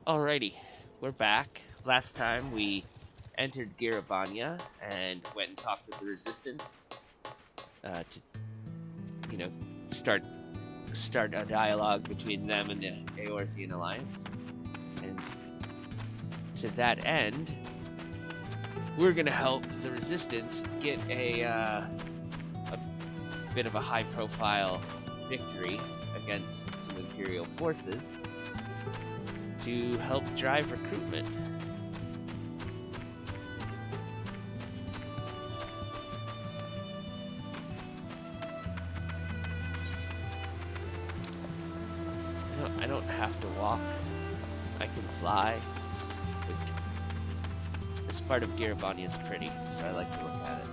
Alrighty, we're back. Last time we entered Garabania and went and talked with the Resistance to, you know, start a dialogue between them and the Eorzean Alliance. And to that end, we're gonna help the Resistance get a bit of a high-profile victory against some Imperial forces to help drive recruitment. I don't have to walk. I can fly. This part of Garabania is pretty, so I like to look at it.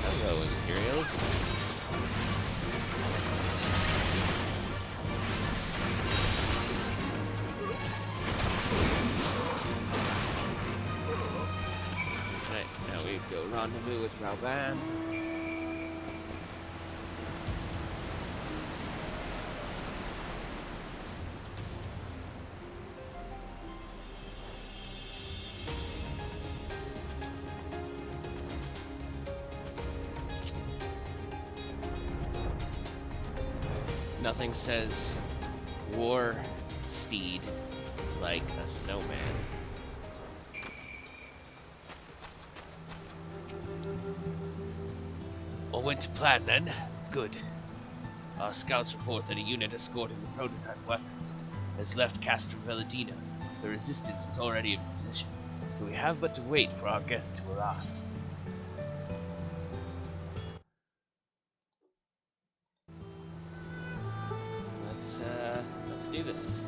Hello, Imperials. Right, now we go rendezvous with Rauban. Nothing says war steed like a snowman. All went to plan then? Good. Our scouts report that a unit escorting the prototype weapons has left Castor Veladina. The resistance is already in position, so we have but to wait for our guests to arrive. Let's do this.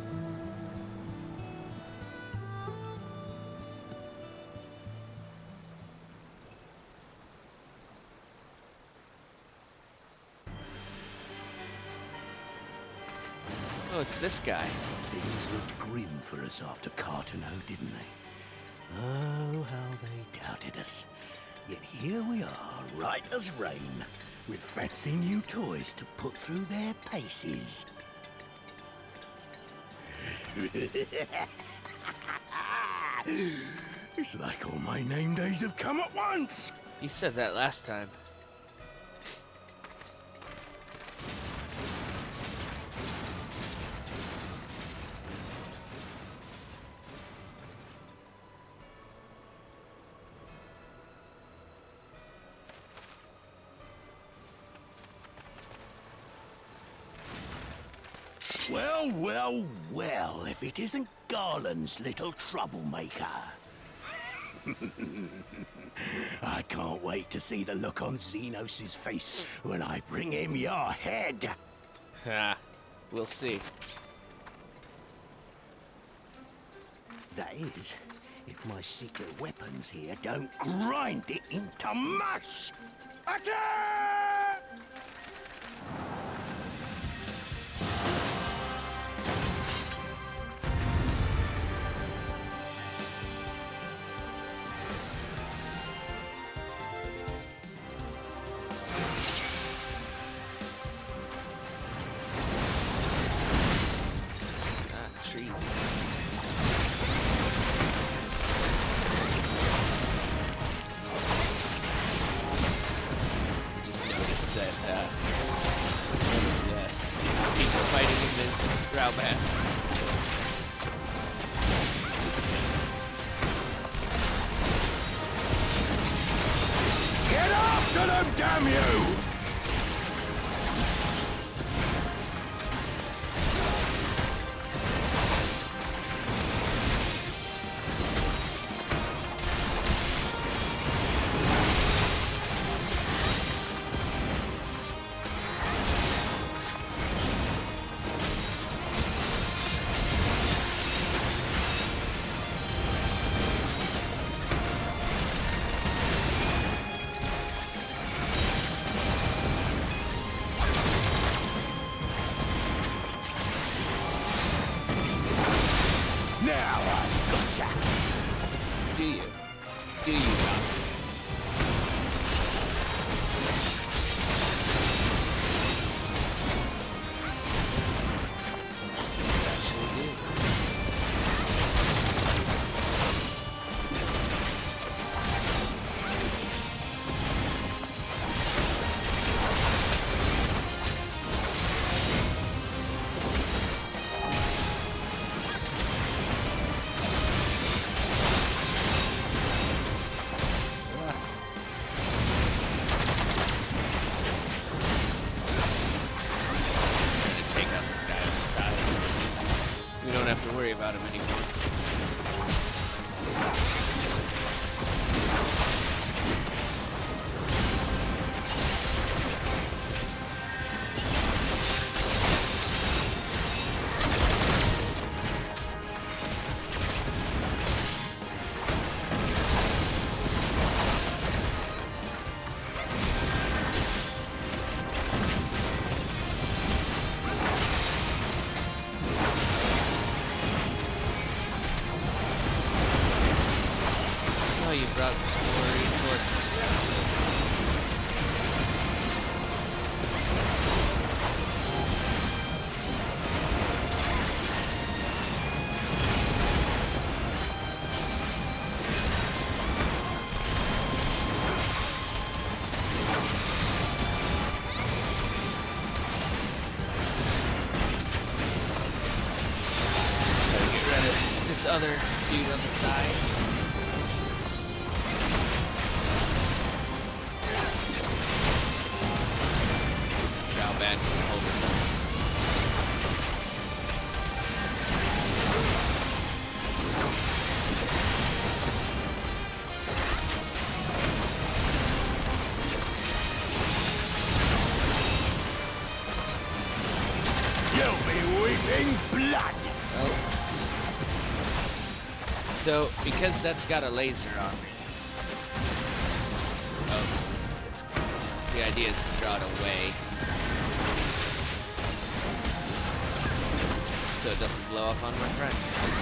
Oh, it's this guy. Things looked grim for us after Cartano, didn't they? Oh, how they doubted us. Yet here we are, right as rain, with fancy new toys to put through their paces. It's like all my name days have come at once! You said that last time. Well, well, well, if it isn't Garland's little troublemaker. I can't wait to see the look on Xenos' face when I bring him your head. Ha, we'll see. That is, if my secret weapons here don't grind it into mush. Attack! Get after them, damn you! him anymore. Oh, you brought more reinforcements. Gotta get rid of this other dude on the side. Bad hold it. You'll be weeping blood! Oh. So, because that's got a laser on it. Oh. The idea is to draw it away. So it doesn't blow up on my friend. Oh.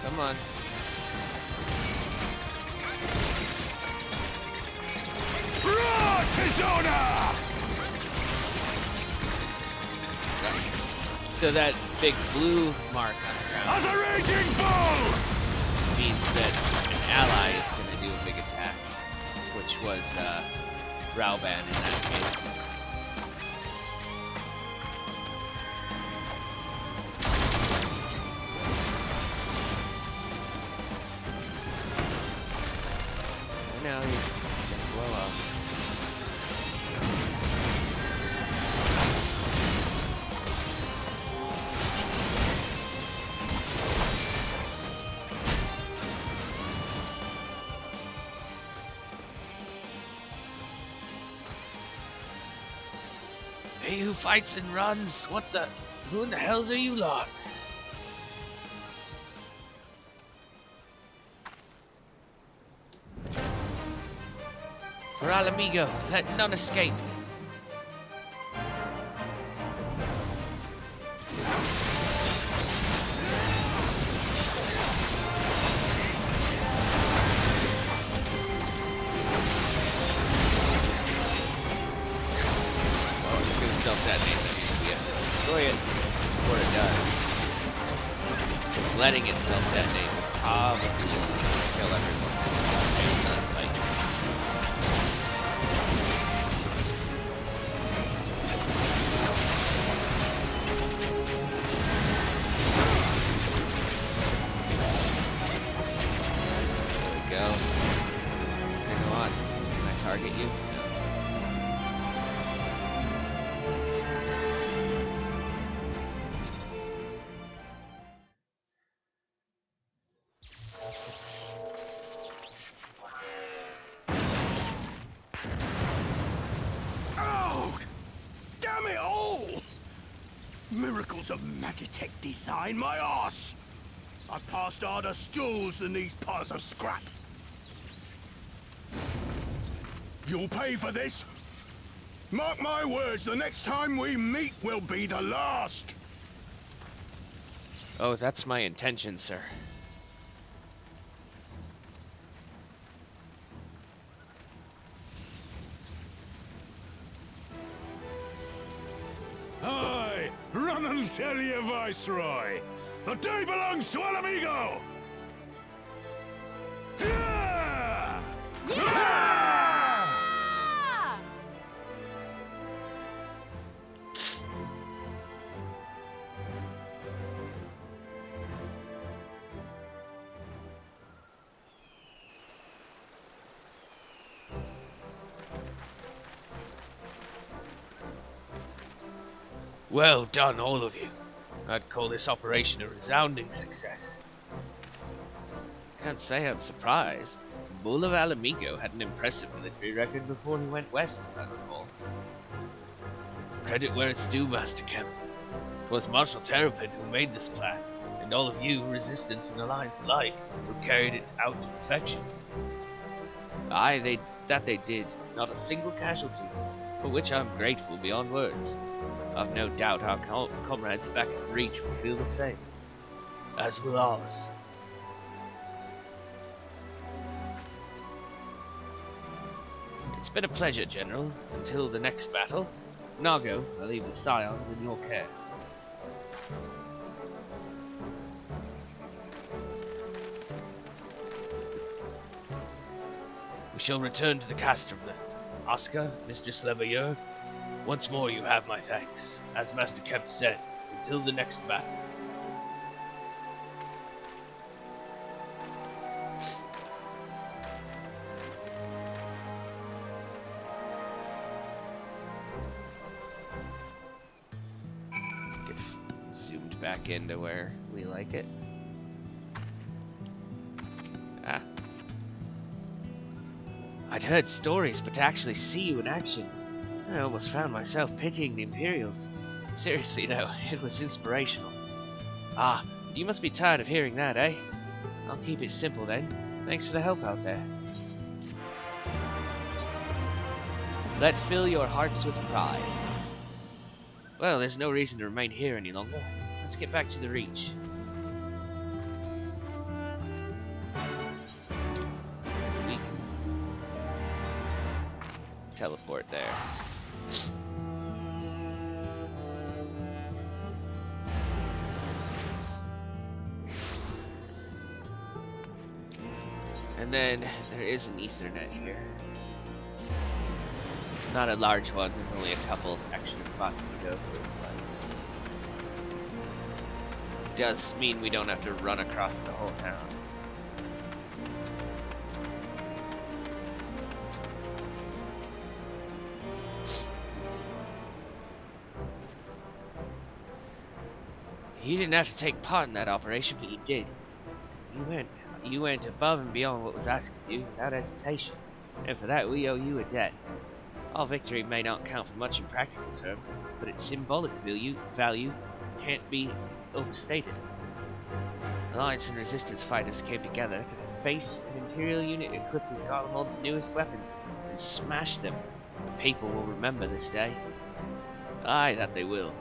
Come on. Tizona! So that big blue mark on the ground As a raging bull! means that an ally is going to do a big attack, which was Rauban in that case. I know, you can blow up. He who fights and runs, who in the hells are you lot? For al amigo, let none escape. Self-detonate, that means we have to destroy it before it does. Just letting it self-detonate will probably kill everyone. It's not like... There we go. Hang on. Can I target you? Miracles of Magitech design, my arse! I've passed harder stools than these piles of scrap. You'll pay for this. Mark my words, the next time we meet will be the last. Oh, that's my intention, sir. Aye! Run and tell your viceroy! The day belongs to El Amigo! Yeah! Yeah! Well done, all of you. I'd call this operation a resounding success. Can't say I'm surprised. Bull of Alamigo had an impressive military record before he went west, as I recall. Credit where it's due, Master Kemp. It was Marshal Terrapin who made this plan, and all of you, Resistance and Alliance alike, who carried it out to perfection. Aye, that they did. Not a single casualty, for which I'm grateful beyond words. I've no doubt our comrades back at Reach will feel the same. As will ours. It's been a pleasure, General. Until the next battle. Nago, I leave the Scions in your care. We shall return to the castrum then. Oscar, Mistress Leveilleur, once more you have my thanks. As Master Kemp said, until the next battle. Get zoomed back into where we like it. Ah. I'd heard stories, but to actually see you in action, I almost found myself pitying the Imperials. Seriously though, it was inspirational. Ah, you must be tired of hearing that, eh? I'll keep it simple then. Thanks for the help out there. Let fill your hearts with pride. Well, there's no reason to remain here any longer. Let's get back to the Reach. We can teleport there. And then there is an Ethernet here. Not a large one, there's only a couple extra spots to go through, but it does mean we don't have to run across the whole town. You didn't have to take part in that operation, but you did. You went above and beyond what was asked of you without hesitation, and for that we owe you a debt. Our victory may not count for much in practical terms, but its symbolic value can't be overstated. Alliance and Resistance fighters came together to face an Imperial unit equipped with Garlemald's newest weapons and smash them. The people will remember this day. Aye, that they will.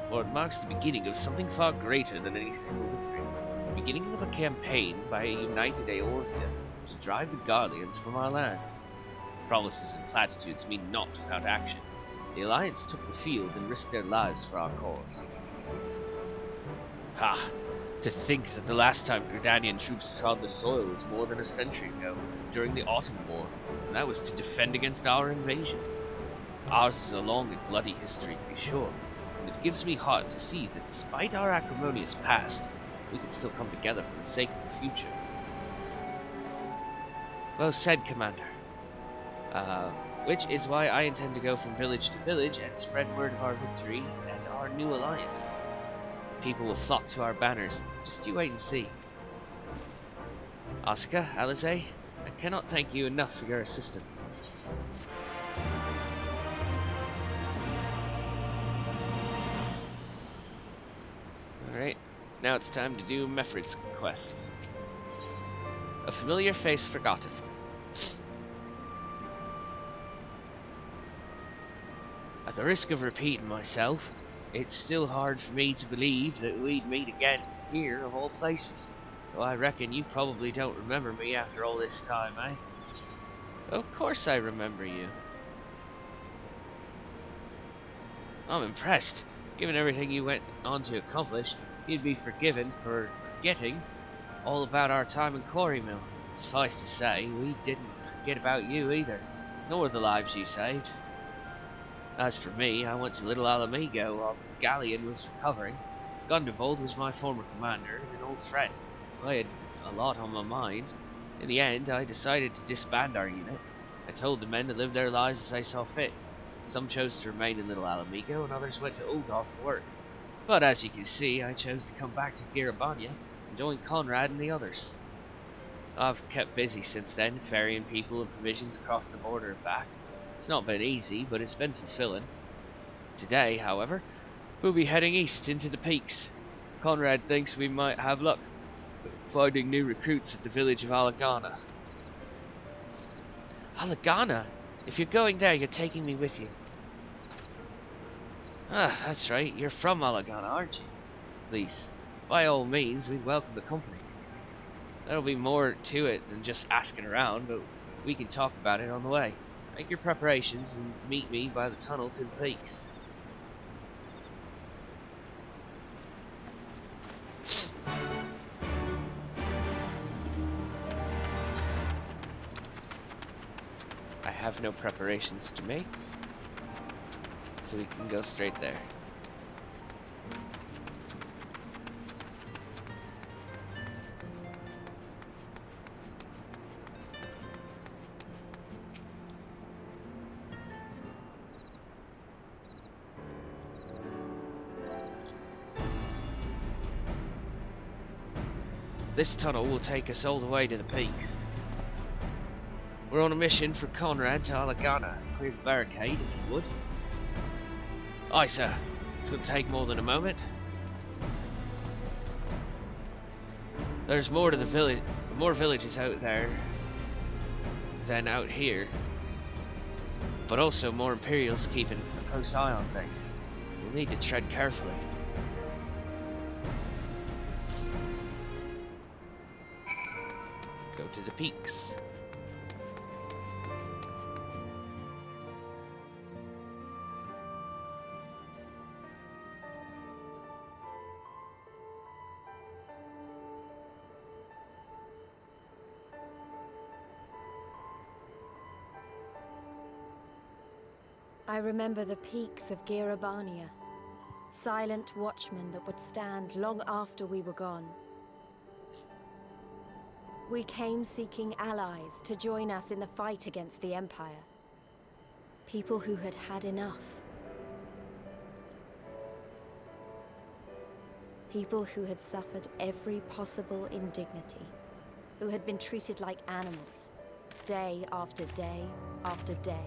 For it marks the beginning of something far greater than any single victory. The beginning of a campaign by a united Eorzea to drive the Garleans from our lands. Promises and platitudes mean naught without action. The Alliance took the field and risked their lives for our cause. Ha! To think that the last time Gridanian troops trod the soil was more than a century ago, during the Autumn War, and that was to defend against our invasion. Ours is a long and bloody history, to be sure, and it gives me heart to see that despite our acrimonious past, we can still come together for the sake of the future. Well said, Commander. Which is why I intend to go from village to village and spread word of our victory and our new alliance. People will flock to our banners. Just you wait and see. Oscar, Alice, I cannot thank you enough for your assistance. Alright, now it's time to do Mefrid's quests. A familiar face forgotten. At the risk of repeating myself, it's still hard for me to believe that we'd meet again here of all places. Though I reckon you probably don't remember me after all this time, eh? Of course I remember you. I'm impressed. Given everything you went on to accomplish, you'd be forgiven for forgetting all about our time in Quarry Mill. Suffice to say, we didn't forget about you either, nor the lives you saved. As for me, I went to Little Alamigo while Galleon was recovering. Gunderbold was my former commander and an old friend. I had a lot on my mind. In the end, I decided to disband our unit. I told the men to live their lives as they saw fit. Some chose to remain in Little Alamigo, and others went to Ul'dah for work. But as you can see, I chose to come back to Garabanya and join Conrad and the others. I've kept busy since then, ferrying people and provisions across the border and back. It's not been easy, but it's been fulfilling. Today, however, we'll be heading east into the peaks. Conrad thinks we might have luck finding new recruits at the village of Alagana. Alagana? If you're going there, you're taking me with you. Ah, that's right, you're from Alagana, aren't you? Please, by all means, we'd welcome the company. There'll be more to it than just asking around, but we can talk about it on the way. Make your preparations and meet me by the tunnel to the peaks. I have no preparations to make, so we can go straight there. This tunnel will take us all the way to the peaks. We're on a mission for Conrad to Alagana. Clear the barricade, if you would. Aye, sir. Shouldn't take more than a moment. There's more to the village, more villages out there than out here, but also more Imperials keeping a close eye on things. We'll need to tread carefully. Go to the peaks. I remember the peaks of Garabania, silent watchmen that would stand long after we were gone. We came seeking allies to join us in the fight against the Empire. People who had had enough. People who had suffered every possible indignity. Who had been treated like animals, day after day after day.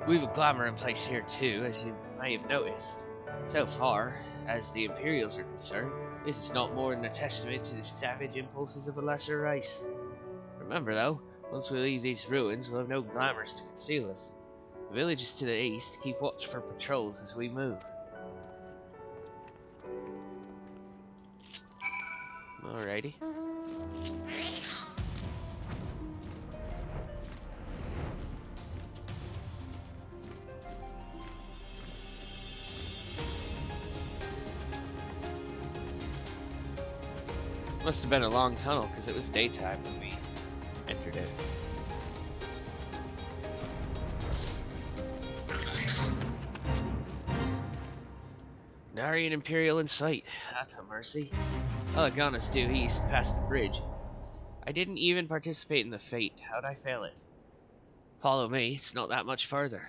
We've a glamour in place here too, as you may have noticed. So far as the Imperials are concerned, this is not more than a testament to the savage impulses of a lesser race. Remember though, once we leave these ruins, we'll have no glamours to conceal us. The villages to the east keep watch for patrols as we move. Alrighty. Must have been a long tunnel because it was daytime when we entered it. Narian Imperial in sight. That's a mercy. Alagana's due east past the bridge. I didn't even participate in the fate. How'd I fail it? Follow me, it's not that much further.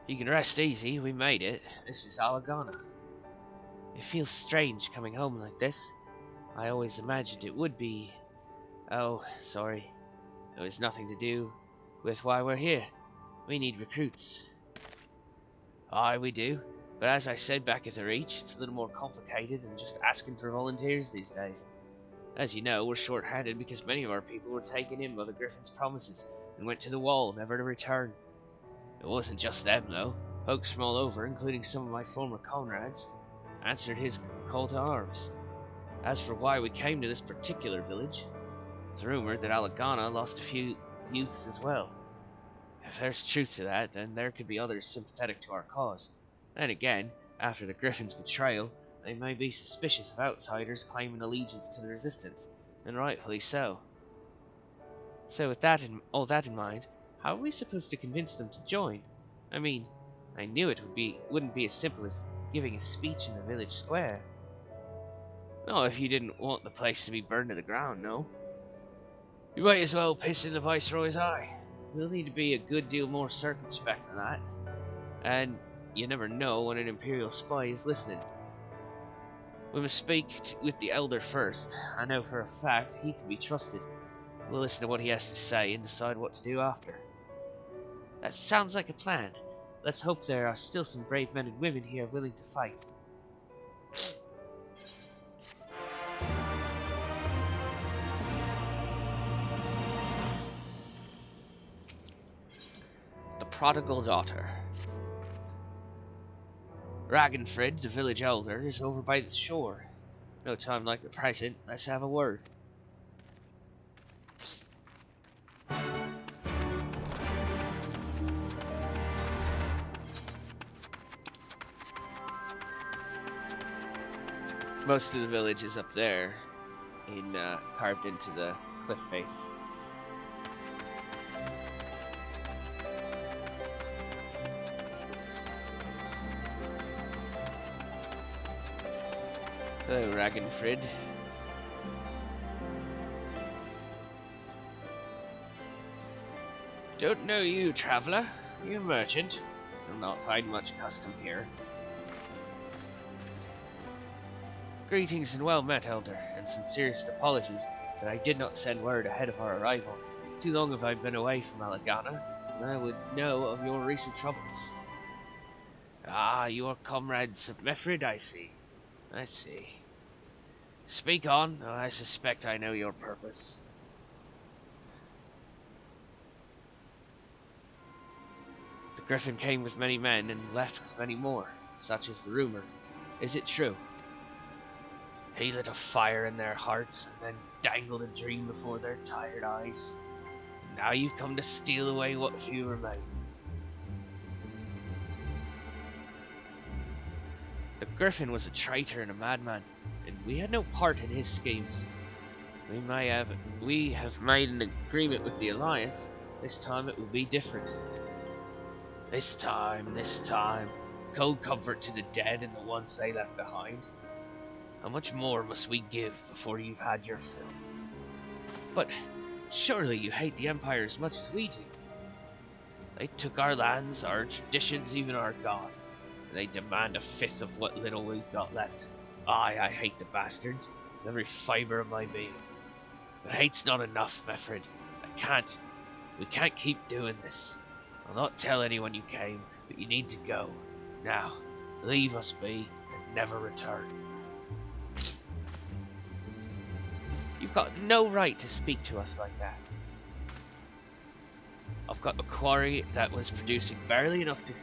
You can rest easy, we made it. This is Alagana. It feels strange coming home like this. I always imagined it would be. Oh, sorry. It was nothing to do with why we're here. We need recruits. Aye, we do. But as I said back at the Reach, it's a little more complicated than just asking for volunteers these days. As you know, we're short-handed because many of our people were taken in by the Griffin's promises and went to the wall, never to return. It wasn't just them, though. Folks from all over, including some of my former comrades, answered his call to arms. As for why we came to this particular village, it's rumored that Alagana lost a few youths as well. If there's truth to that, then there could be others sympathetic to our cause. Then again, after the Griffin's betrayal, they may be suspicious of outsiders claiming allegiance to the Resistance, and rightfully so. So with all that in mind, how are we supposed to convince them to join? I mean, I knew wouldn't be as simple as giving a speech in the village square. No, if you didn't want the place to be burned to the ground, no. You might as well piss in the Viceroy's eye. We'll need to be a good deal more circumspect than that. And you never know when an Imperial spy is listening. We must speak with the Elder first. I know for a fact he can be trusted. We'll listen to what he has to say and decide what to do after. That sounds like a plan. Let's hope there are still some brave men and women here willing to fight. The Prodigal Daughter. Ragnfrid, the village elder, is over by the shore. No time like the present. Let's have a word. Most of the village is up there, carved into the cliff face. Hello, Ragnfrid. Don't know you, traveller. You a merchant? You'll not find much custom here. Greetings and well met, Elder, and sincerest apologies that I did not send word ahead of our arrival. Too long have I been away from Alagana, and I would know of your recent troubles. Ah, you are comrades of Mefrid, I see. I see. Speak on, though I suspect I know your purpose. The Griffin came with many men and left with many more, such is the rumor. Is it true? He lit a fire in their hearts and then dangled a dream before their tired eyes. And now you've come to steal away what few remain. The Griffin was a traitor and a madman, and we had no part in his schemes. We have made an agreement with the Alliance. This time it will be different. This time. Cold comfort to the dead and the ones they left behind. How much more must we give before you've had your fill? But surely you hate the Empire as much as we do. They took our lands, our traditions, even our god. And they demand a fifth of what little we've got left. Aye, I hate the bastards, with every fibre of my being. But hate's not enough, Mefrid. We can't keep doing this. I'll not tell anyone you came, but you need to go. Now, leave us be, and never return. You've got no right to speak to us like that. I've got a quarry that was producing barely enough to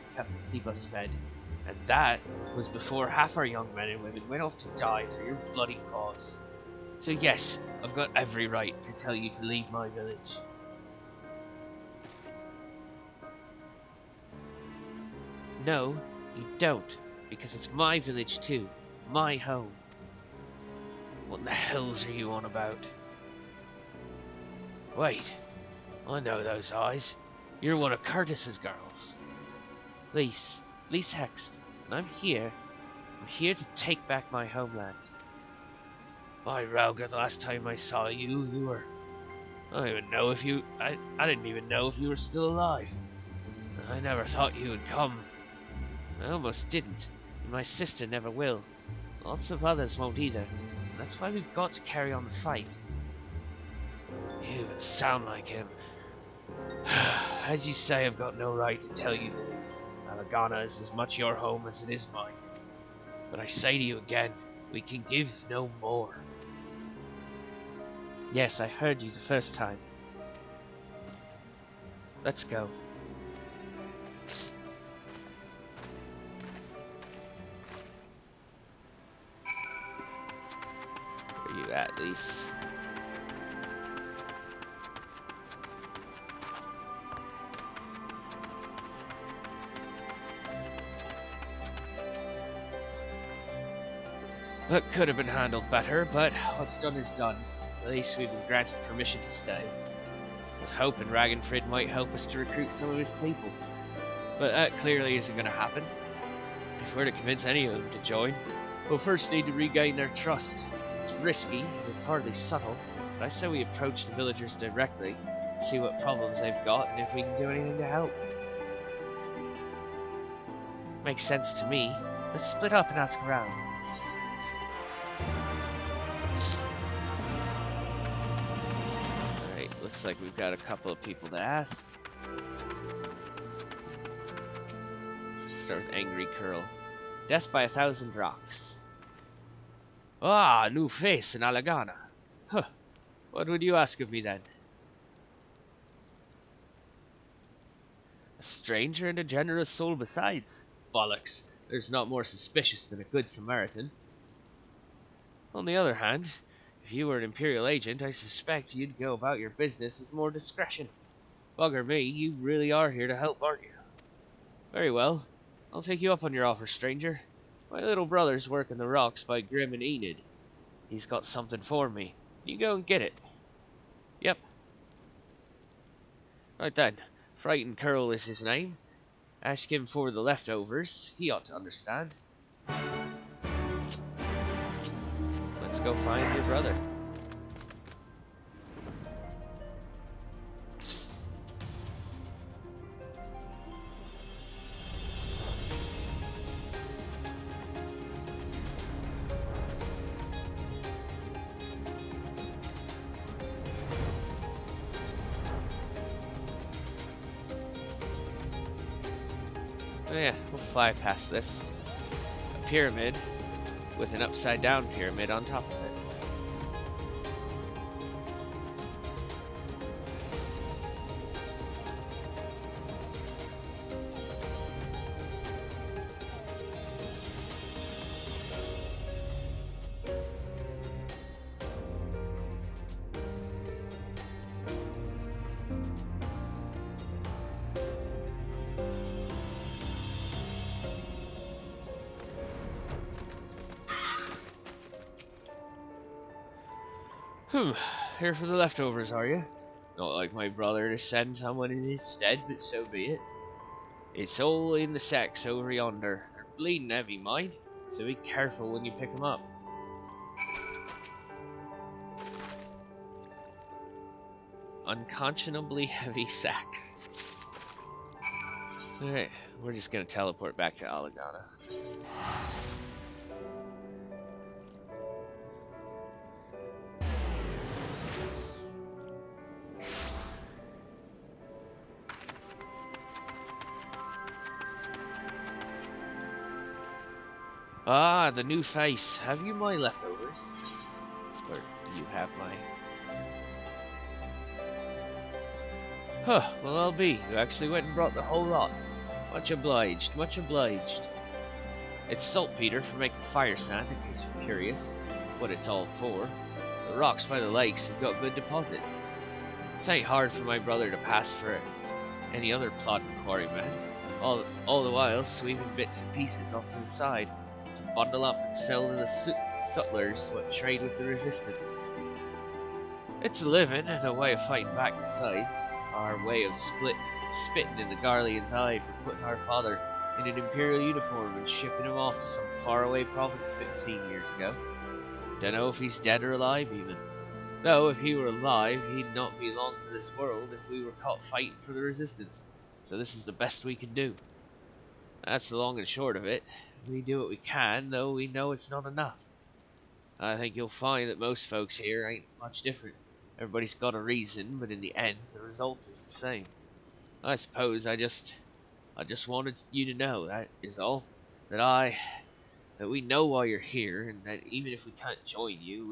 keep us fed, and that was before half our young men and women went off to die for your bloody cause. So yes, I've got every right to tell you to leave my village. No, you don't, because it's my village too, my home. What the hells are you on about? Wait, I know those eyes. You're one of Curtis's girls. Lise Hext, and I'm here to take back my homeland. By Rauger, the last time I saw you, I didn't even know if you were still alive. I never thought you would come. I almost didn't, and my sister never will. Lots of others won't either. That's why we've got to carry on the fight. You even sound like him. As you say, I've got no right to tell you to leave. Alagana is as much your home as it is mine. But I say to you again, we can give no more. Yes, I heard you the first time. Let's go. Where are you at, Lise? That could have been handled better, but what's done is done. At least we've been granted permission to stay. I was hoping Ragnfrid might help us to recruit some of his people, but that clearly isn't going to happen. If we're to convince any of them to join, we'll first need to regain their trust. It's risky, and it's hardly subtle, but I say we approach the villagers directly, see what problems they've got, and if we can do anything to help. Makes sense to me. Let's split up and ask around. Alright, looks like we've got a couple of people to ask. Start with Angry Curl. Death by 1,000 rocks. Ah, new face in Alagana. Huh. What would you ask of me then? A stranger and a generous soul besides. Bollocks. There's not more suspicious than a good Samaritan. On the other hand, if you were an Imperial agent, I suspect you'd go about your business with more discretion. Bugger me, you really are here to help, aren't you? Very well. I'll take you up on your offer, stranger. My little brother's working the rocks by Grim and Enid. He's got something for me. You go and get it. Yep. Right then. Frightened Curl is his name. Ask him for the leftovers. He ought to understand. Let's go find your brother. Oh yeah, we'll fly past this. A pyramid with an upside down pyramid on top of it. Here for the leftovers, are you? Not like my brother to send someone in his stead, but so be it. It's all in the sacks over yonder. They're bleeding heavy, mind, so be careful when you pick them up. Unconscionably heavy sacks. Alright, we're just gonna teleport back to Alagana. Ah, the new face. Have you my leftovers? Or do you have mine? Huh, well I'll be. You actually went and brought the whole lot. Much obliged, much obliged. It's saltpeter for making fire sand, in case you're curious what it's all for. The rocks by the lakes have got good deposits. It ain't hard for my brother to pass for any other plodding quarryman. All the while sweeping bits and pieces off to the side. Bundle up and sell to the sutlers what trade with the resistance. It's a living and a way of fighting back besides. Our way of spitting in the Garlean's eye for putting our father in an Imperial uniform and shipping him off to some faraway province 15 years ago. Dunno if he's dead or alive even. Though if he were alive, he'd not be long for this world if we were caught fighting for the resistance. so this is the best we can do. That's the long and short of it. We do what we can, though we know it's not enough. I think you'll find that most folks here ain't much different. Everybody's got a reason, but in the end, the result is the same. I suppose I just wanted you to know, that is all. That we know why you're here, and that even if we can't join you,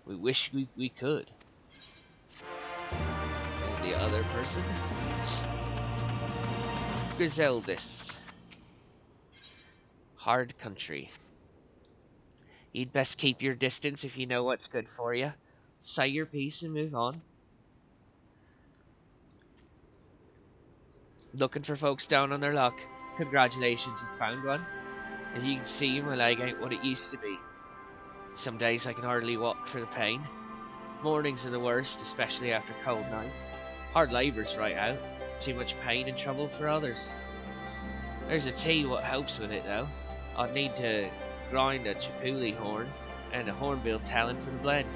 we wish we could. And the other person? Griseldis. Hard country. You'd best keep your distance if you know what's good for you. Say your piece and move on. Looking for folks down on their luck. Congratulations, you found one. As you can see, my leg ain't what it used to be. Some days I can hardly walk for the pain. Mornings are the worst, especially after cold nights. Hard labour's right out. Too much pain and trouble for others. There's a tea what helps with it though. I'd need to grind a chipuli horn and a hornbill talon for the blend.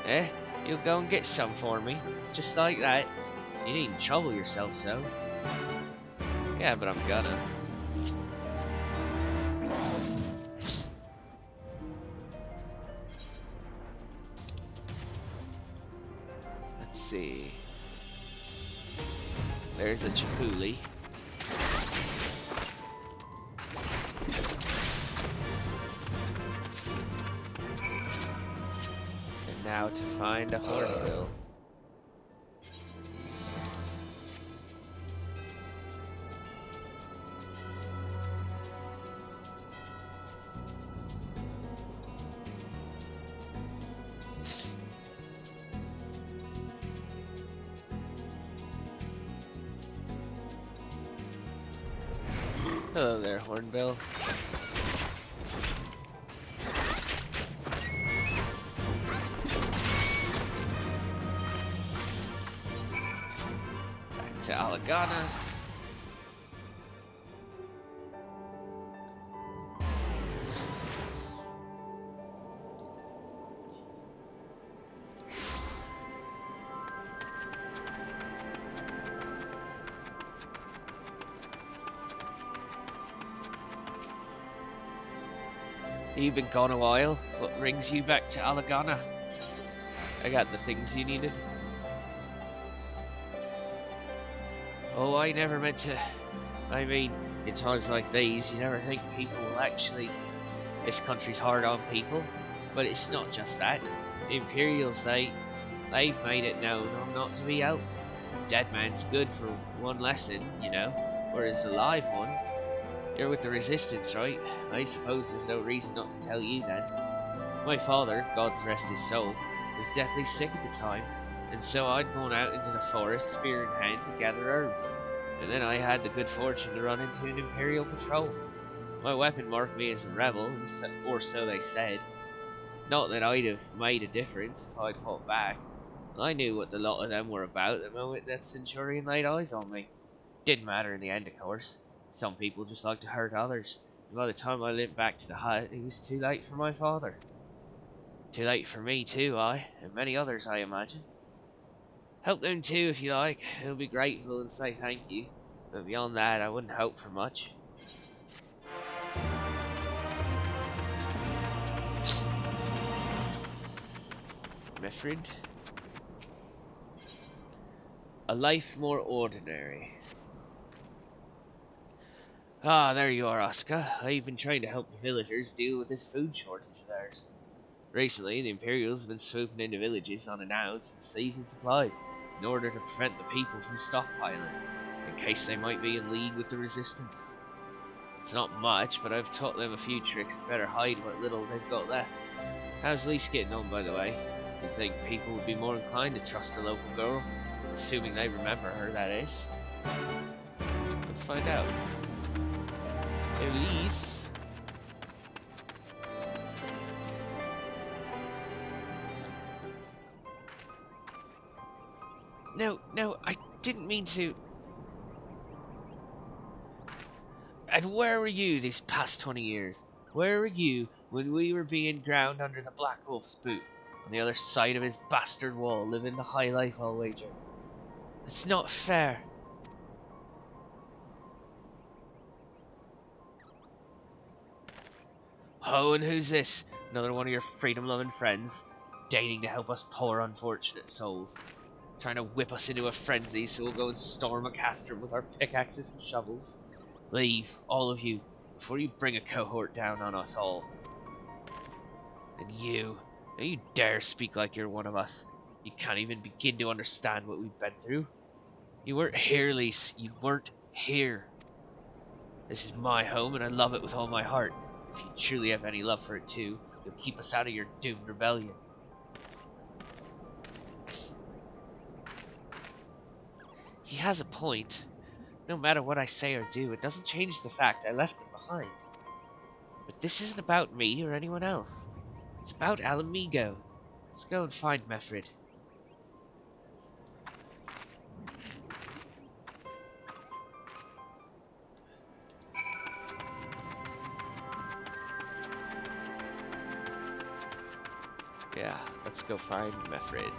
Eh? You'll go and get some for me. Just like that. You needn't trouble yourself so. Yeah, but I'm gonna. Let's see. There's a chipuli. And now to find a hornbill. Hello there, Hornbill. Back to Alagana. You've been gone a while. What brings you back to Alagana? I got the things you needed. Oh, I never meant to. I mean, in times like these, you never think people will actually. This country's hard on people, but it's not just that. The Imperials, they've made it known I'm not to be helped. Dead man's good for one lesson, you know, whereas a live one. You're with the Resistance, right? I suppose there's no reason not to tell you then. My father, God's rest his soul, was deathly sick at the time, and so I'd gone out into the forest, spear in hand, to gather herbs. And then I had the good fortune to run into an Imperial patrol. My weapon marked me as a rebel, or so they said. Not that I'd have made a difference if I'd fought back. I knew what the lot of them were about the moment that Centurion laid eyes on me. Didn't matter in the end, of course. Some people just like to hurt others, and by the time I limped back to the hut, it was too late for my father. Too late for me too, and many others, I imagine. Help them too if you like, they'll be grateful and say thank you, but beyond that I wouldn't hope for much. Mifrid. A life more ordinary. Ah, there you are, Oscar. I've been trying to help the villagers deal with this food shortage of theirs. Recently, the Imperials have been swooping into villages unannounced and seizing supplies in order to prevent the people from stockpiling, in case they might be in league with the Resistance. It's not much, but I've taught them a few tricks to better hide what little they've got left. How's Lise getting on, by the way? You'd think people would be more inclined to trust a local girl, assuming they remember her, that is. Let's find out. Elise. No, I didn't mean to. And where were you these past 20 years? Where were you when we were being ground under the Black Wolf's boot, on the other side of his bastard wall, living the high life, I'll wager? It's not fair. Oh, and who's this? Another one of your freedom-loving friends, deigning to help us poor unfortunate souls. Trying to whip us into a frenzy so we'll go and storm a castrum with our pickaxes and shovels. Leave, all of you, before you bring a cohort down on us all. And you, don't you dare speak like you're one of us. You can't even begin to understand what we've been through. You weren't here, Lise. You weren't here. This is my home, and I love it with all my heart. If you truly have any love for it too, you'll keep us out of your doomed rebellion. He has a point. No matter what I say or do, it doesn't change the fact I left it behind. But this isn't about me or anyone else. It's about Alamigo. Let's go and find Mefrid. Yeah, let's go find Mefrid.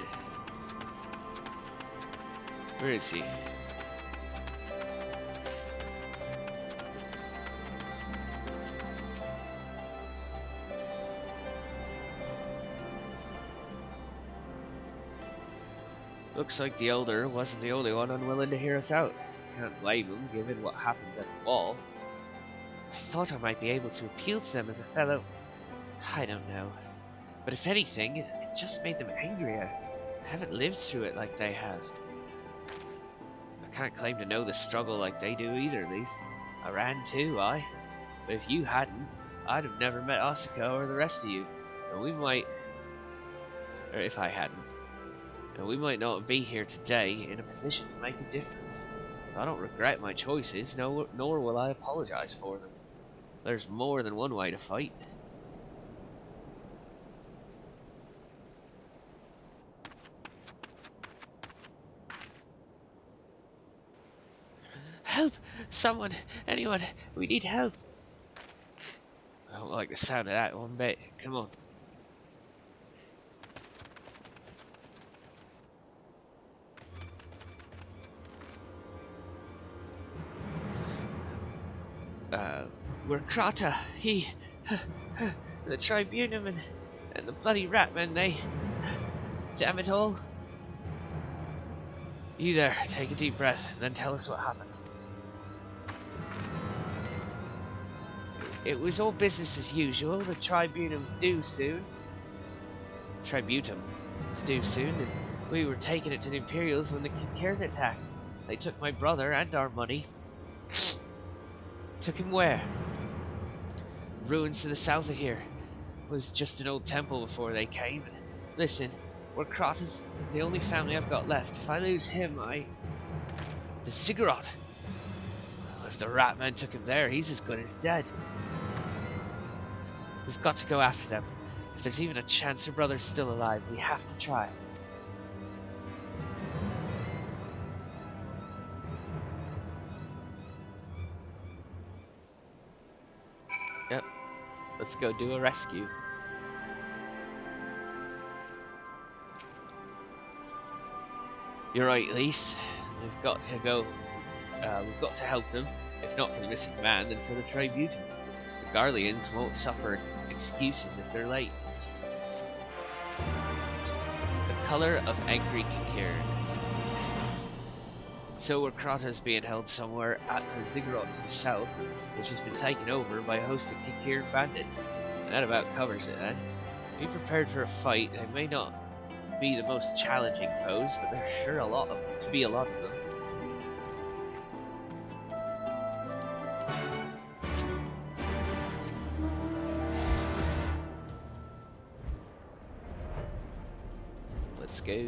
Where is he? Looks like the Elder wasn't the only one unwilling to hear us out. Can't blame him, given what happened at the wall. I thought I might be able to appeal to them as a fellow... I don't know. But if anything, it just made them angrier. I haven't lived through it like they have. I can't claim to know the struggle like they do either, at least. I ran too, aye. But if you hadn't, I'd have never met Asuka or the rest of you. And we might... Or if I hadn't. And we might not be here today in a position to make a difference. I don't regret my choices, nor will I apologize for them. There's more than one way to fight. Help! Someone! Anyone! We need help! I don't like the sound of that one bit. Come on. We're Krata. He... the Tribunum and the bloody Ratmen, they... Damn it all. You there, take a deep breath, and then tell us what happened. It was all business as usual. The Tribunum's due soon. Tributum's due soon, and we were taking it to the Imperials when the Kikirin attacked. They took my brother and our money. Took him where? Ruins to the south of here. It was just an old temple before they came. Listen, we're Krata's the only family I've got left. If I lose him, the Ziggurat. If the Ratman took him there, he's as good as dead. We've got to go after them. If there's even a chance her brother's still alive, we have to try. Yep. Let's go do a rescue. You're right, Lise. We've got to go. We've got to help them. If not for the missing man, then for the tribute. The Garleans won't suffer excuses if they're late. The color of angry Kikirin. So Krata's being held somewhere at the Ziggurat to the south, which has been taken over by a host of Kikirin bandits. And that about covers it then. Be prepared for a fight. They may not be the most challenging foes, but there's sure a lot of them. Let's go.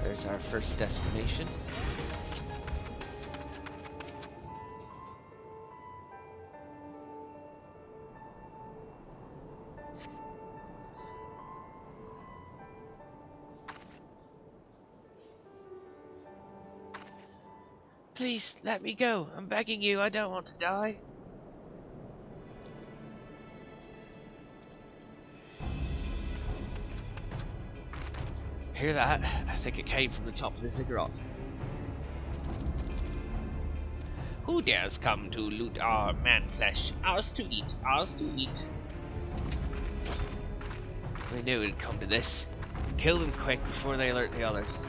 There's our first destination. Please, let me go. I'm begging you, I don't want to die. Hear that? I think it came from the top of the ziggurat. Who dares come to loot our man flesh? Ours to eat, ours to eat. We knew it'd come to this. Kill them quick before they alert the others.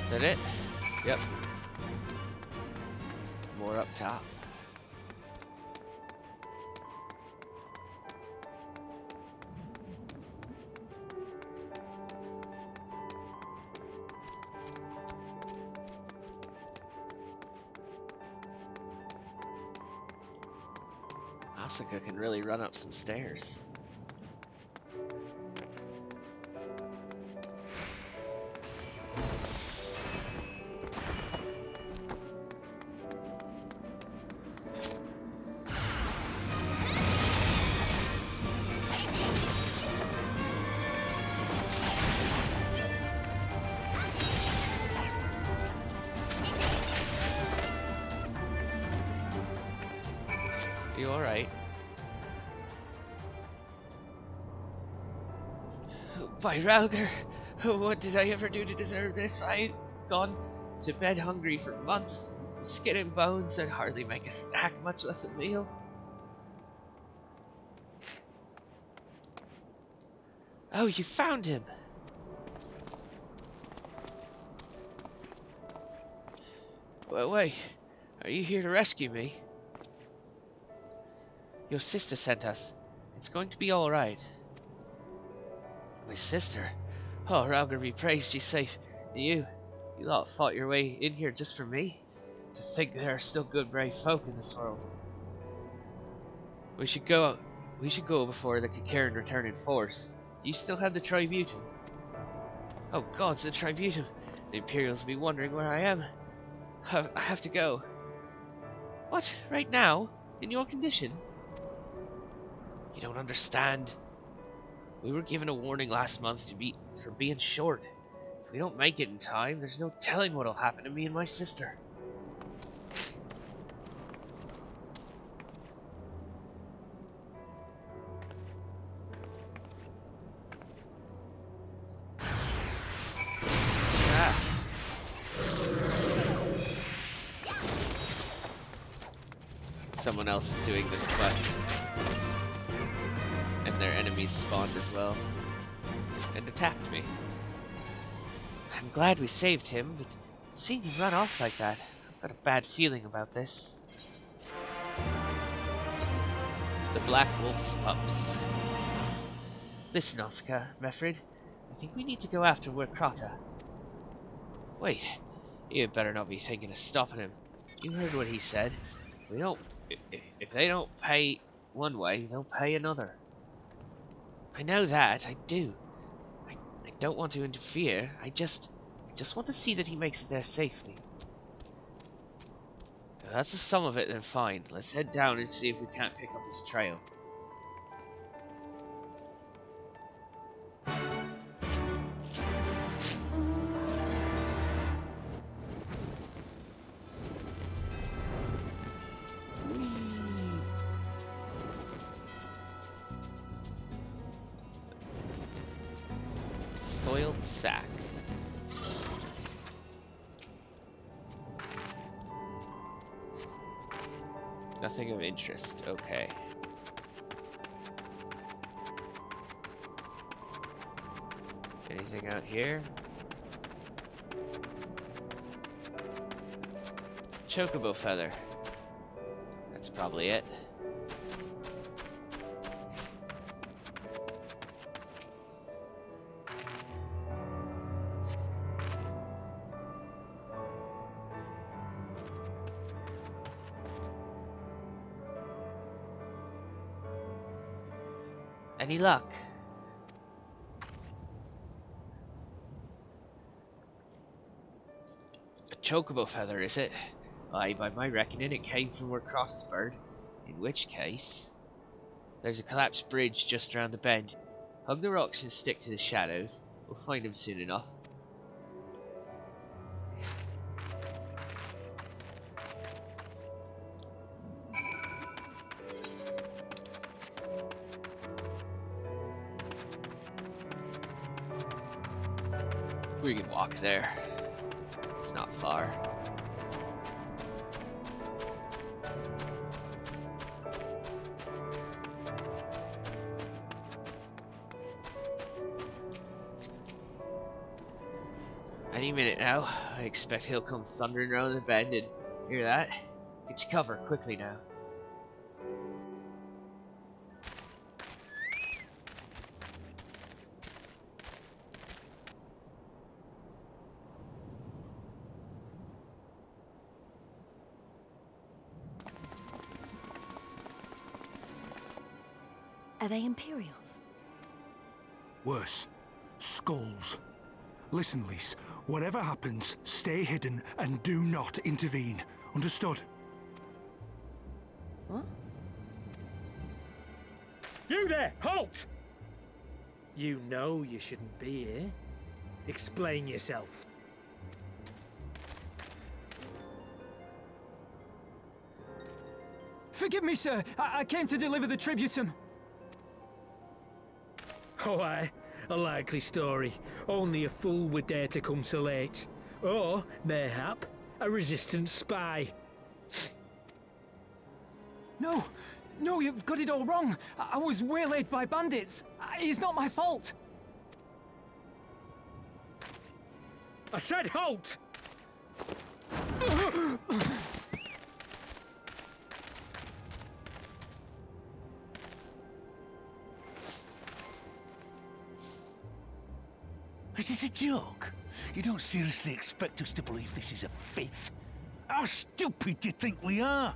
Is that it? Yep. More up top. Asuka can really run up some stairs. You alright? By Ralger, what did I ever do to deserve this? I've gone to bed hungry for months. Skin and bones, I'd hardly make a snack, much less a meal. Oh, you found him! Well, wait, are you here to rescue me? Your sister sent us. It's going to be alright. My sister? Oh, Ralger be praised, she's safe. You lot fought your way in here just for me? To think there are still good, brave folk in this world. We should go before the Kikaran return in force. You still have the Tributum? Oh gods, the Tributum! The Imperials will be wondering where I am. I have to go. What? Right now? In your condition? You don't understand. We were given a warning last month for being short. If we don't make it in time, there's no telling what'll happen to me and my sister. Someone else is doing this quest. And their enemies spawned as well. And attacked me. I'm glad we saved him, but seeing him run off like that, I've got a bad feeling about this. The Black Wolf's pups. Listen, Oscar, Mefrid, I think we need to go after Werkrata. Wait, you better not be thinking of stopping him. You heard what he said. If they don't pay one way, they'll pay another. I know that, I do. I don't want to interfere. I just want to see that he makes it there safely. If that's the sum of it, then fine. Let's head down and see if we can't pick up his trail. Soiled sack. Nothing of interest. Okay. Anything out here? Chocobo feather. That's probably it. Any luck? Chocobo feather, is it? Aye, by my reckoning it came from where Cross's bird. In which case... There's a collapsed bridge just around the bend. Hug the rocks and stick to the shadows. We'll find him soon enough. We can walk there. It's not far. Any minute now, I expect he'll come thundering around the bend and hear that? Get your cover quickly now. Are they Imperials? Worse. Skulls. Listen, Lise. Whatever happens, stay hidden and do not intervene. Understood? What? You there! Halt! You know you shouldn't be here. Explain yourself. Forgive me, sir. I came to deliver the tributum. Oh, aye. A likely story. Only a fool would dare to come so late. Or, mayhap, a resistance spy. No, no, you've got it all wrong. I was waylaid by bandits. It's not my fault. I said halt! Is this a joke? You don't seriously expect us to believe this is a fifth? How stupid do you think we are?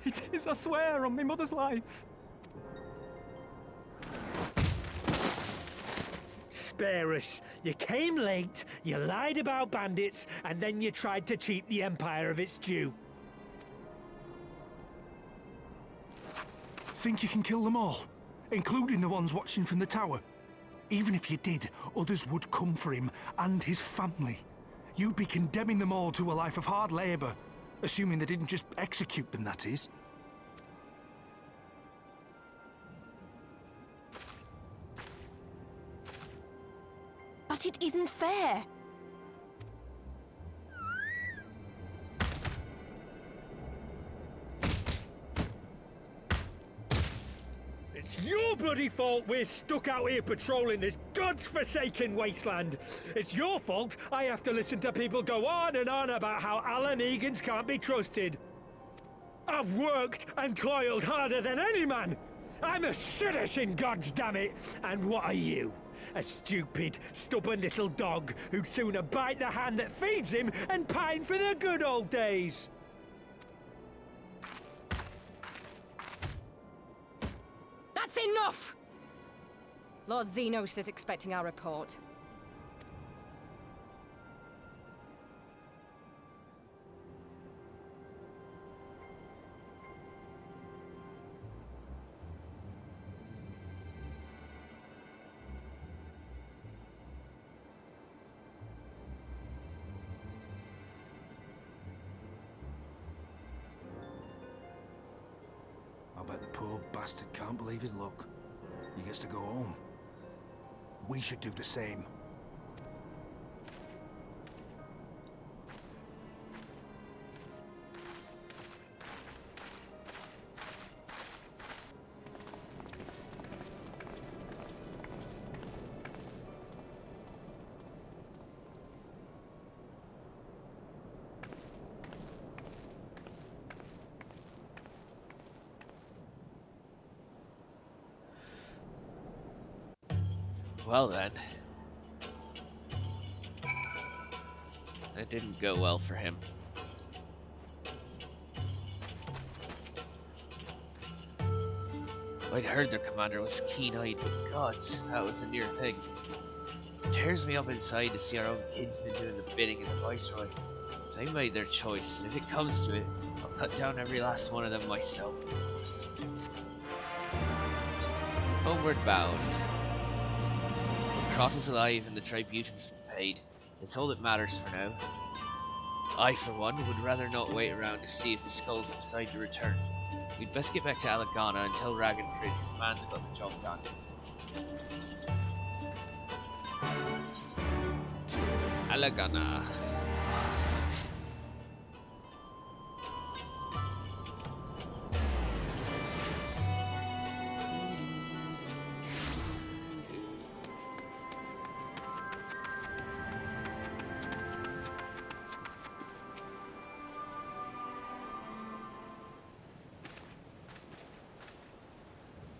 It is, I swear, on my mother's life. Spare us. You came late, you lied about bandits, and then you tried to cheat the Empire of its due. Think you can kill them all? Including the ones watching from the tower? Even if you did, others would come for him and his family. You'd be condemning them all to a life of hard labor. Assuming they didn't just execute them, that is. But it isn't fair. It's your bloody fault we're stuck out here patrolling this godforsaken wasteland. It's your fault I have to listen to people go on and on about how Alan Egans can't be trusted. I've worked and toiled harder than any man. I'm a citizen, goddammit. And what are you? A stupid, stubborn little dog who'd sooner bite the hand that feeds him and pine for the good old days. That's enough! Lord Xenos is expecting our report. I bet the poor bastard can't believe his luck. He gets to go home. We should do the same. Well then. That didn't go well for him. I'd heard their commander was keen-eyed, but gods, that was a near thing. It tears me up inside to see our own kinsmen doing the bidding of the Viceroy. But they made their choice, and if it comes to it, I'll cut down every last one of them myself. Homeward bound. Crot is alive and the tribute has been paid. It's all that matters for now. I, for one, would rather not wait around to see if the skulls decide to return. We'd best get back to Alagana and tell Ragnfrid his man's got the job done. To Alagana.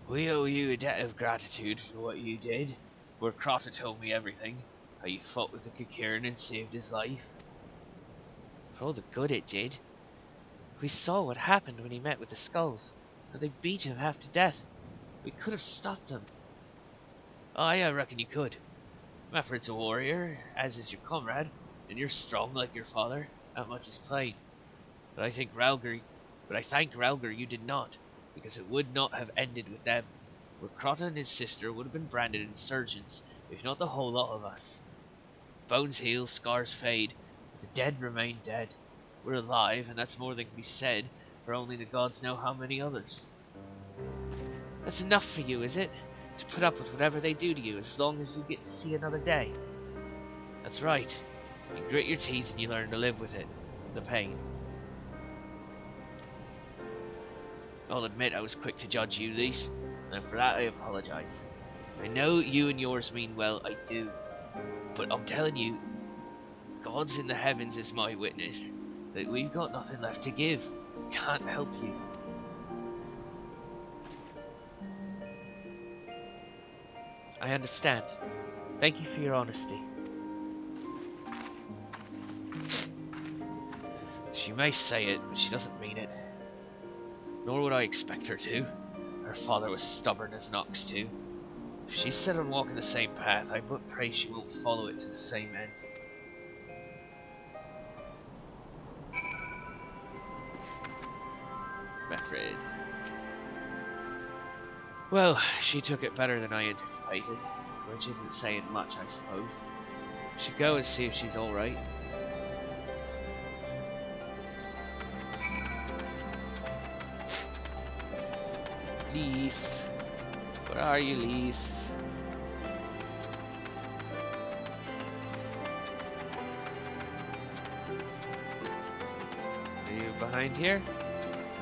We owe you a debt of gratitude for what you did. Where Crotta told me everything. How you fought with the Cairn and saved his life. For all the good it did. We saw what happened when he met with the skulls. How they beat him half to death. We could have stopped them. Aye, I reckon you could. Meffred's a warrior, as is your comrade, and you're strong like your father. That much is plain. But I thank Ralgr you did not, because it would not have ended with them. Where Crotta and his sister would have been branded insurgents, if not the whole lot of us. Bones heal, scars fade, but the dead remain dead. We're alive, and that's more than can be said, for only the gods know how many others. That's enough for you, is it? To put up with whatever they do to you, as long as you get to see another day? That's right. You grit your teeth and you learn to live with it. The pain. I'll admit I was quick to judge you, Lise, and for that I apologize. I know you and yours mean well, I do. But I'm telling you, God's in the heavens is my witness, that we've got nothing left to give. Can't help you. I understand. Thank you for your honesty. She may say it, but she doesn't mean it. Nor would I expect her to. Her father was stubborn as an ox too. If she's set on walking the same path, I but pray she won't follow it to the same end. Meffred. Well, she took it better than I anticipated, which isn't saying much, I suppose. Should go and see if she's alright. Lise. Where are you, Lise? Are you behind here?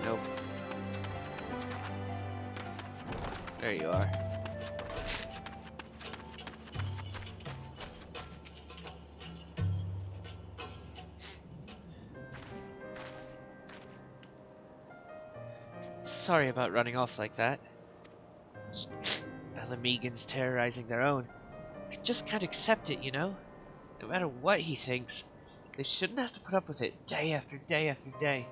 Nope. There you are. Sorry about running off like that. Alamegans terrorizing their own. I just can't accept it, you know? No matter what he thinks, they shouldn't have to put up with it day after day after day.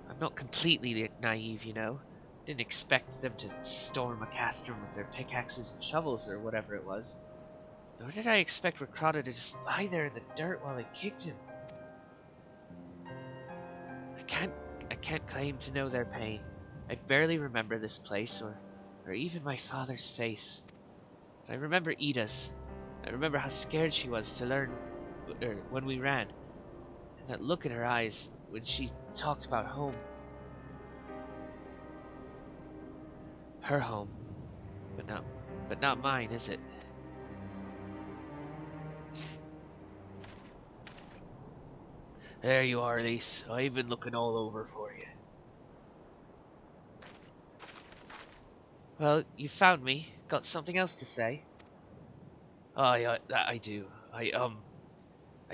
I'm not completely naive, you know? Didn't expect them to storm a castrum with their pickaxes and shovels or whatever it was. Nor did I expect Recrata to just lie there in the dirt while they kicked him. I can't claim to know their pain. I barely remember this place or even my father's face. But I remember Ida's. I remember how scared she was to learn when we ran. And that look in her eyes when she talked about home. Her home. But not mine, is it? There you are, Lise. I've been looking all over for you. Well, you found me. Got something else to say? Oh, yeah, that I do. I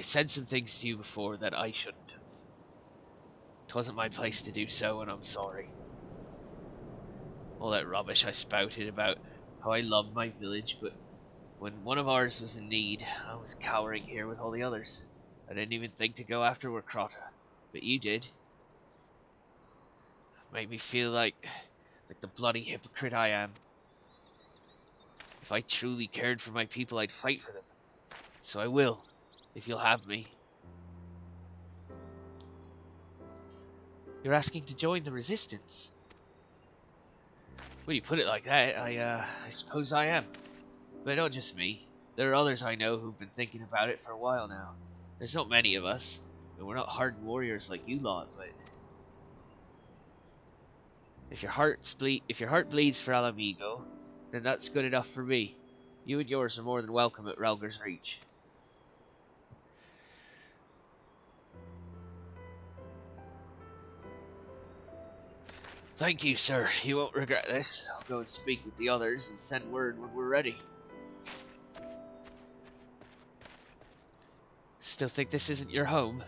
said some things to you before that I shouldn't have. 'Twasn't my place to do so, and I'm sorry. All that rubbish I spouted about how I loved my village, but when one of ours was in need, I was cowering here with all the others. I didn't even think to go after Warcrota, but you did. Made me feel like the bloody hypocrite I am. If I truly cared for my people, I'd fight for them. So I will, if you'll have me. You're asking to join the Resistance? When you put it like that, I suppose I am. But not just me. There are others I know who've been thinking about it for a while now. There's not many of us, and we're not hardened warriors like you lot, but if your heart bleeds for Alamigo, then that's good enough for me. You and yours are more than welcome at Relger's Reach. Thank you, sir. You won't regret this. I'll go and speak with the others and send word when we're ready. Still think this isn't your home?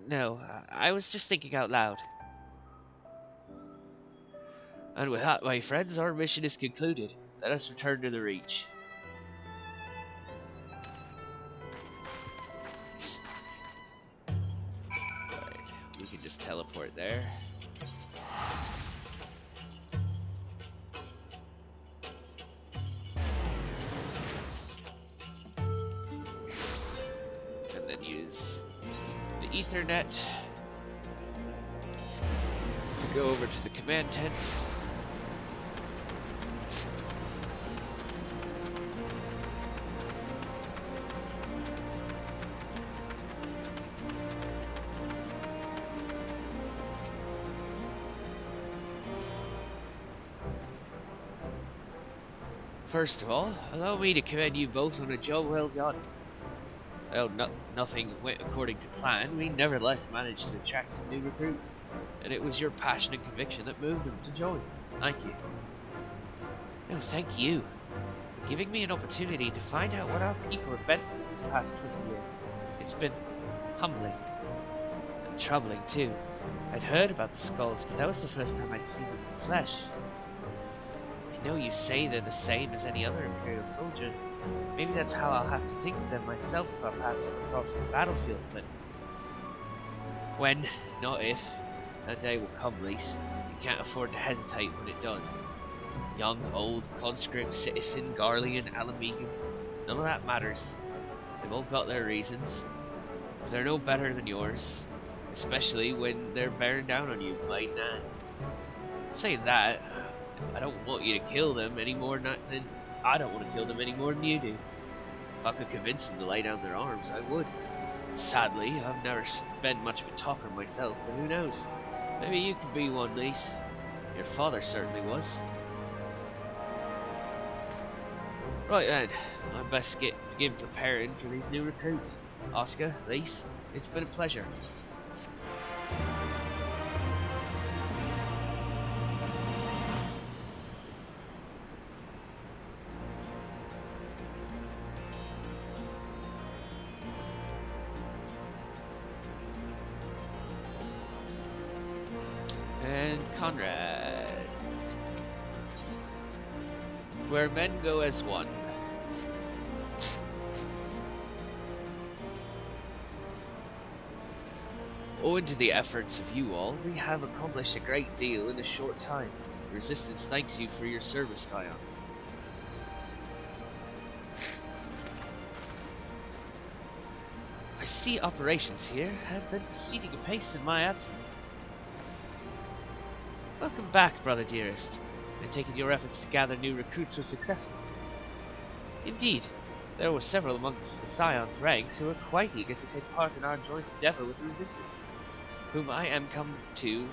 No, I was just thinking out loud. And with that, my friends, our mission is concluded. Let us return to the Reach. Right, we can just teleport there. And then use the Ethernet to go over to the command tent. First of all, allow me to commend you both on a job well done. Well, nothing went according to plan. We nevertheless managed to attract some new recruits, and it was your passion and conviction that moved them to join. Thank you. No, thank you for giving me an opportunity to find out what our people have been through these past 20 years. It's been humbling and troubling too. I'd heard about the skulls, but that was the first time I'd seen them in flesh. I know you say they're the same as any other Imperial soldiers. Maybe that's how I'll have to think of them myself if I pass them across the battlefield, but when, not if, that day will come, Lise, you can't afford to hesitate when it does. Young, old, conscript, citizen, Garlean, Alamegan, none of that matters. They've all got their reasons, but they're no better than yours, especially when they're bearing down on you, might and saying that, I don't want you to kill them any more than I don't want to kill them any more than you do. If I could convince them to lay down their arms, I would. Sadly, I've never been much of a talker myself, but who knows? Maybe you could be one, Lise. Your father certainly was. Right then, I best begin preparing for these new recruits. Oscar, Lise, it's been a pleasure. And Conrad. Where men go as one. Owing to the efforts of you all, we have accomplished a great deal in a short time. The Resistance thanks you for your service, Scions. I see operations here have been proceeding apace in my absence. Welcome back, brother dearest. I take it your efforts to gather new recruits were successful. Indeed, there were several amongst the Scions' ranks who were quite eager to take part in our joint endeavor with the Resistance, whom I am come to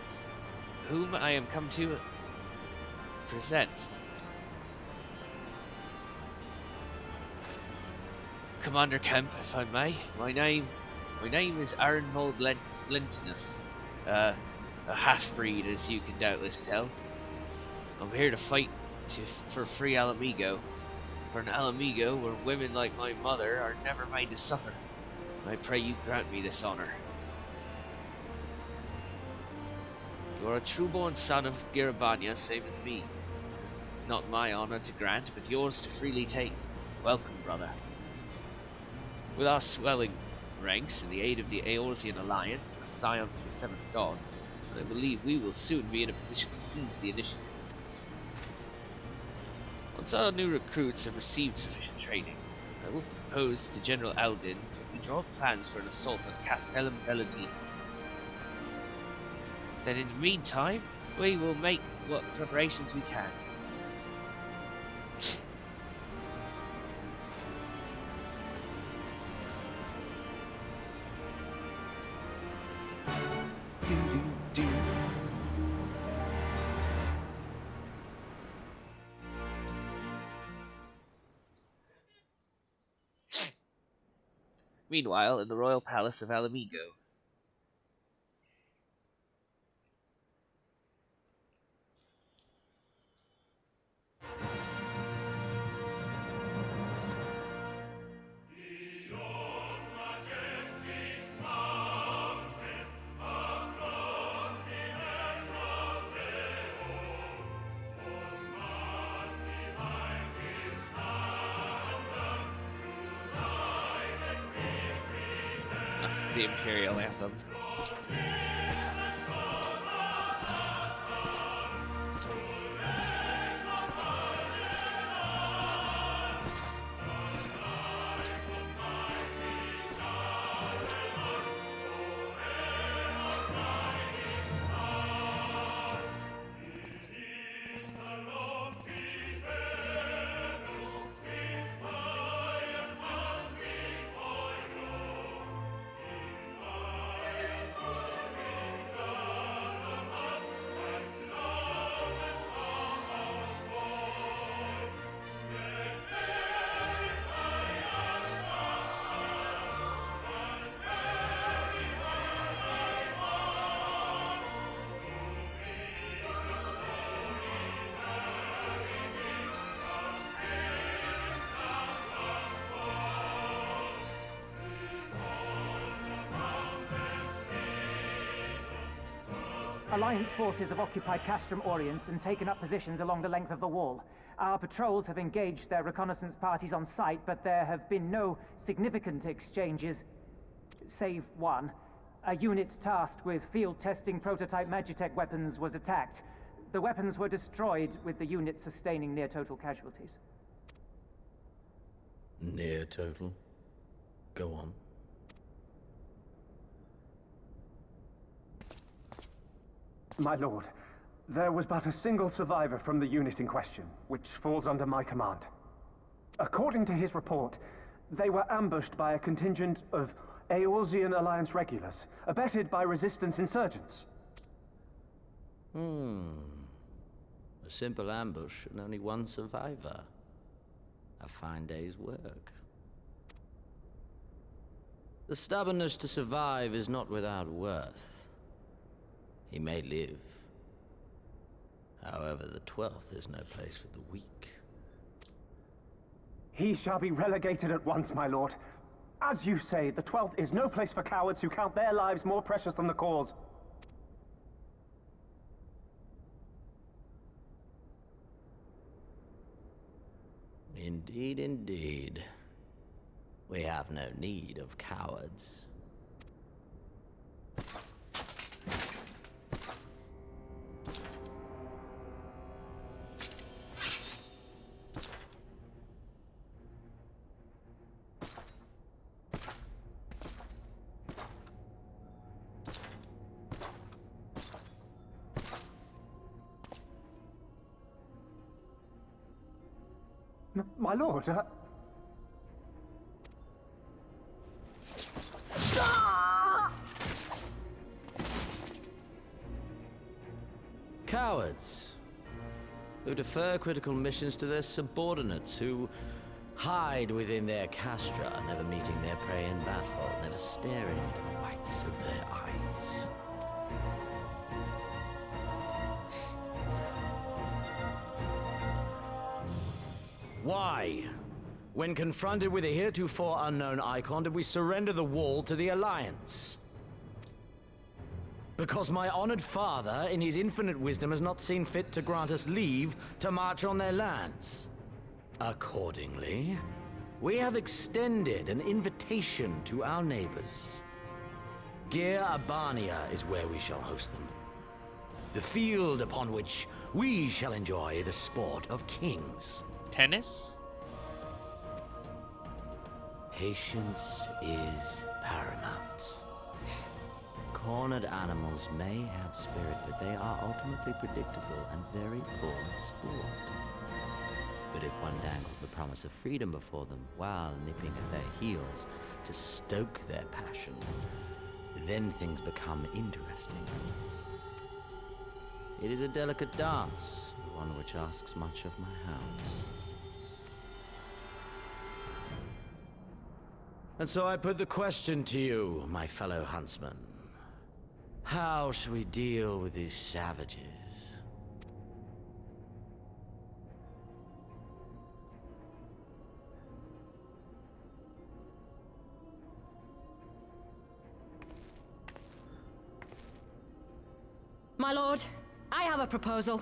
present. Commander Kemp, if I may, my name is Arenvold Lentinus, a half-breed, as you can doubtless tell. I'm here to fight for free Alamigo, for an Alamigo where women like my mother are never made to suffer. I pray you grant me this honor. You are a true-born son of Girabanya, same as me. This is not my honor to grant, but yours to freely take. Welcome, brother. With our swelling ranks and the aid of the Eorzean Alliance and the Scions of the Seventh Dawn, I believe we will soon be in a position to seize the initiative. Once our new recruits have received sufficient training, I will propose to General Alden that we draw up plans for an assault on Castellum Veladine. Then in the meantime, we will make what preparations we can. Meanwhile, in the royal palace of Alamigo. The Imperial Anthem. Alliance forces have occupied Castrum Orients and taken up positions along the length of the wall. Our patrols have engaged their reconnaissance parties on site, but there have been no significant exchanges, save one. A unit tasked with field testing prototype Magitech weapons was attacked. The weapons were destroyed, with the unit sustaining near-total casualties. Near total? Go on. My lord, there was but a single survivor from the unit in question, which falls under my command. According to his report, they were ambushed by a contingent of Eorzean Alliance regulars, abetted by resistance insurgents. A simple ambush and only one survivor. A fine day's work. The stubbornness to survive is not without worth. He may live. However, the 12th is no place for the weak. He shall be relegated at once, my lord. As you say, the 12th is no place for cowards who count their lives more precious than the cause. Indeed, indeed. We have no need of cowards. My lord, Cowards who defer critical missions to their subordinates, who hide within their castra, never meeting their prey in battle, never staring into the whites of their eyes. Why, when confronted with a heretofore unknown icon, did we surrender the wall to the Alliance? Because my honored father, in his infinite wisdom, has not seen fit to grant us leave to march on their lands. Accordingly, we have extended an invitation to our neighbors. Gir Abania is where we shall host them. The field upon which we shall enjoy the sport of kings. Tennis? Patience is paramount. Cornered animals may have spirit, but they are ultimately predictable and very poor sport. But if one dangles the promise of freedom before them while nipping at their heels to stoke their passion, then things become interesting. It is a delicate dance, one which asks much of my hounds. And so I put the question to you, my fellow huntsman. How shall we deal with these savages? My lord, I have a proposal.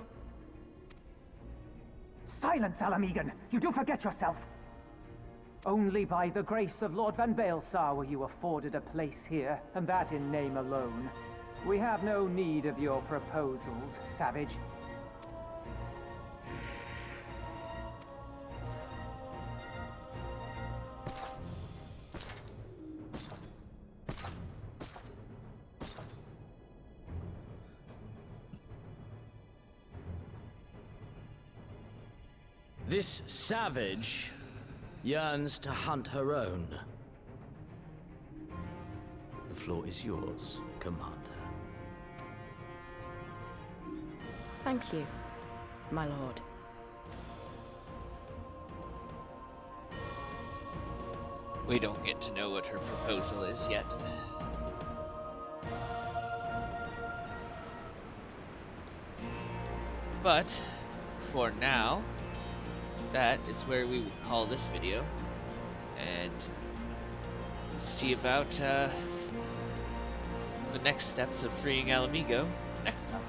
Silence, Alamegan! You do forget yourself! Only by the grace of Lord Van Baelsar were you afforded a place here, and that in name alone. We have no need of your proposals, savage. This savage yearns to hunt her own. The floor is yours, Commander. Thank you, my lord. We don't get to know what her proposal is yet. But, for now, that is where we will call this video, and see about the next steps of freeing Alamigo next time.